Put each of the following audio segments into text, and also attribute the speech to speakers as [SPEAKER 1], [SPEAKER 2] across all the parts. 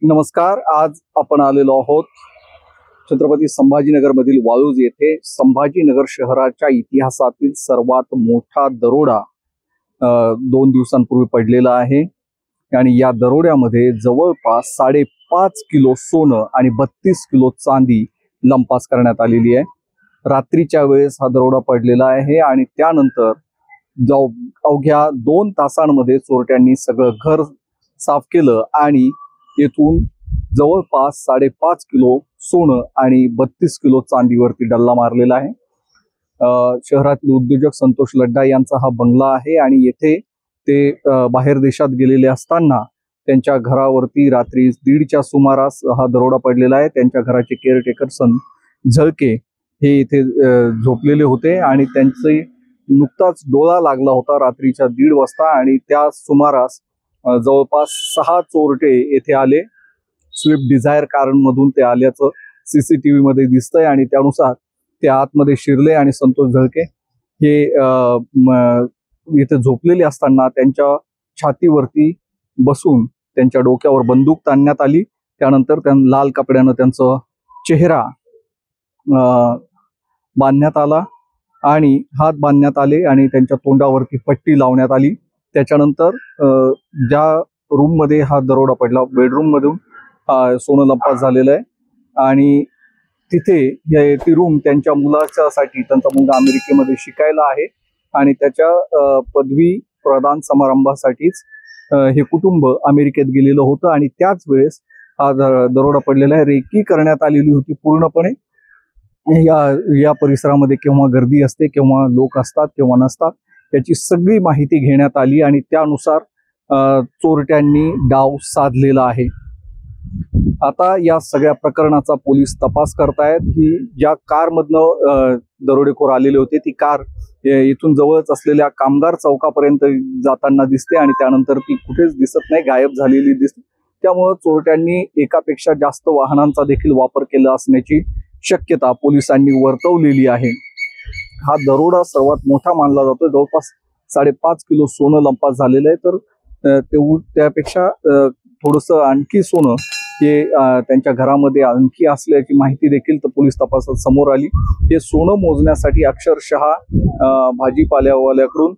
[SPEAKER 1] नमस्कार। आज आपण आलेलो आहोत छत्रपती संभाजीनगर मधील वाळूज येथे संभाजीनगर शहराच्या इतिहासातील सर्वात मोठा दरोडा 2 दिवसांपूर्वी पडलेला आहे आणि या दरोड्यामध्ये जवळपास 5.5 किलो सोनं आणि 32 किलो चांदी लंपास करण्यात आलेली आहे। रात्रीच्या वेळेस हा दरोडा पडलेला आहे आणि त्यानंतर अवघ्या 2 तासांमध्ये चोरट्यांनी सगळं घर साफ केलं आणि येथून जवळपास 5.5 किलो सोनं आणि 32 किलो चांदीवरती डल्ला मारलेला आहे। शहरातील उद्योजक संतोष लड्डा यांचा हा बंगला आहे आणि येथे ते बाहेर देशात गेलेले असताना त्यांच्या घरावरती रात्री 1:30च्या सुमारास हा दरोडा पडलेला आहे। त्यांच्या घराचे केअरटेकर झळके हे इथे झोपलेले होते आणि त्यांचे नुकताच डोळा लागला होता रात्रीच्या 1:30 वाजता आणि त्या सुमारास जवळपास 6 चोरटे येथे आले। स्विफ्ट डिझायर कारमधून ते आल्याचं सीसीटीव्ही मध्ये दिसतंय आणि त्यानुसार ते आतमध्ये शिरले आणि संतोष झळके हे इथे झोपलेले असताना त्यांच्या छातीवरती बसून त्यांच्या डोक्यावर बंदूक ताणण्यात आली। त्यानंतर त्यांना लाल कपड्याने त्यांचा चेहरा बांधण्यात आला आणि हात बांधण्यात आले आणि त्यांच्या तोंडावरती पट्टी लावण्यात आली। त्याच्यानंतर ज्या रूम मध्ये हा दरोडा पडला बेडरूम मधून सोनं लंपास झालेलं आहे आणि तिथे ती रूम त्यांच्या मुलाच्यासाठी, त्यांचा मुलगा अमेरिकेमध्ये शिकायला आहे आणि त्याच्या पदवी प्रदान समारंभासाठीच हे कुटुंब अमेरिकेत गेलेलं होतं आणि त्याच वेळेस हा दरोडा पडलेला आहे। रेकी करण्यात आलेली होती पूर्णपणे। या परिसरामध्ये केव्हा गर्दी असते, केव्हा लोक असतात, केव्हा नसतात, याची सगळी माहिती घेण्यात आली आणि त्यानुसार चोरट्यांनी डाव साधलेला आहे। आता या सगळ्या प्रकरणाचा पोलीस तपास करतायत की ज्या कार मधनं दरोडेखोर आलेले होते ती कार इथून जवळच असलेल्या कामगार चौकापर्यंत जाताना दिसते आणि त्यानंतर ती कुठेच दिसत नाही, गायब झालेली दिसते। त्यामुळे चोरट्यांनी एकापेक्षा जास्त वाहनांचा देखील वापर केला असण्याची शक्यता पोलिसांनी वर्तवलेली आहे। हा दरोडा सर्वात मोठा मानला जातो। जवळपास 5.5 किलो सोनं लंपास झालेलं आहे, तर त्यापेक्षा थोडंसं आणखी सोनं हे त्यांच्या घरामध्ये आणखी असल्याची माहिती देखील पोलीस तपासात समोर आली। हे सोनं मोजण्यासाठी अक्षरशः भाजीपाल्यावाल्याकडून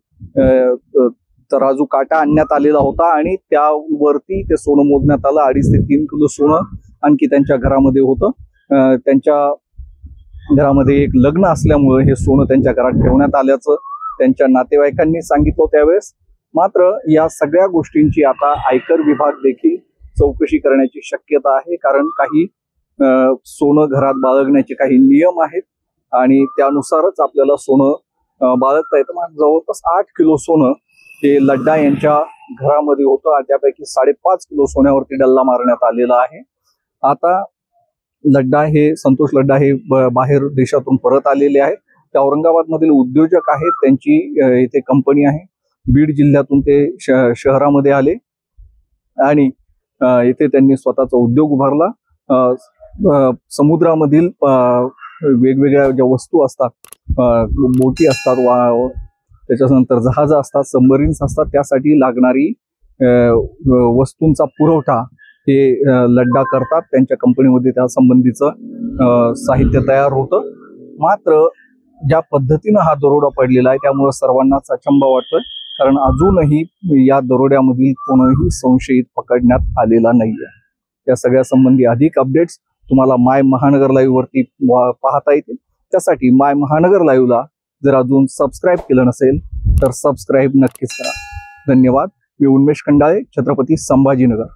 [SPEAKER 1] तराजू काटा आणण्यात आलेला होता आणि त्यावरती ते सोनं मोजण्यात आलं। 2.5 ते 3 किलो सोनं आणखी त्यांच्या घरामध्ये होतं। त्यांच्या घरामध्ये एक लग्न असल्यामुळे हे सोनं त्यांच्या घरात ठेवण्यात आल्याचं त्यांच्या नातेवाईकांनी सांगितलं त्यावेळेस। मात्र या सगळ्या गोष्टींची आता आयकर विभाग देखील चौकशी करण्याची शक्यता आहे, कारण काही सोनं घरात बाळगण्याचे काही नियम आहेत आणि त्यानुसारच आपल्याला सोनं बाळगता येतं। जवळपास 8 किलो सोनं हे लड्डा यांच्या घरामध्ये होतं आणि त्यापैकी 5.5 किलो सोन्यावरती डल्ला मारण्यात आलेला आहे। आता संतोष लड्डा हे बाहेर देशातून परत आलेले आहेत। ते औरंगाबाद मधील उद्योजक आहेत, त्यांची इथे कंपनी आहे। बीड जिल्ह्यातून ते शहरामध्ये आले आणि इथे त्यांनी स्वतःचा उद्योग उभारला। समुद्रामधील वेगवेगळ्या ज्या वस्तू असतात, बोटी असतात, त्याच्यानंतर जहाज असतात, सबमरीन्स असतात, त्यासाठी लागणारी वस्तूंचा पुरवठा हे लड्डा करतात। त्यांच्या कंपनीमध्ये त्या संबंधीचं साहित्य तयार होतं। मात्र ज्या पद्धतीनं हा दरोडा पडलेला आहे त्यामुळे सर्वांनाच अचंबा वाटतोय, कारण अजूनही या दरोड्यामधील कोणीही संशयित पकडण्यात आलेला नाहीये। या सगळ्या संबंधी अधिक अपडेट्स तुम्हाला माय महानगर लाईव्ह वरती पाहता येतील। त्यासाठी माय महानगर लाईव्हला जर अजून सबस्क्राईब केलं नसेल तर सबस्क्राईब नक्कीच करा। धन्यवाद। मी उन्मेष खंडाळे, छत्रपती संभाजीनगर।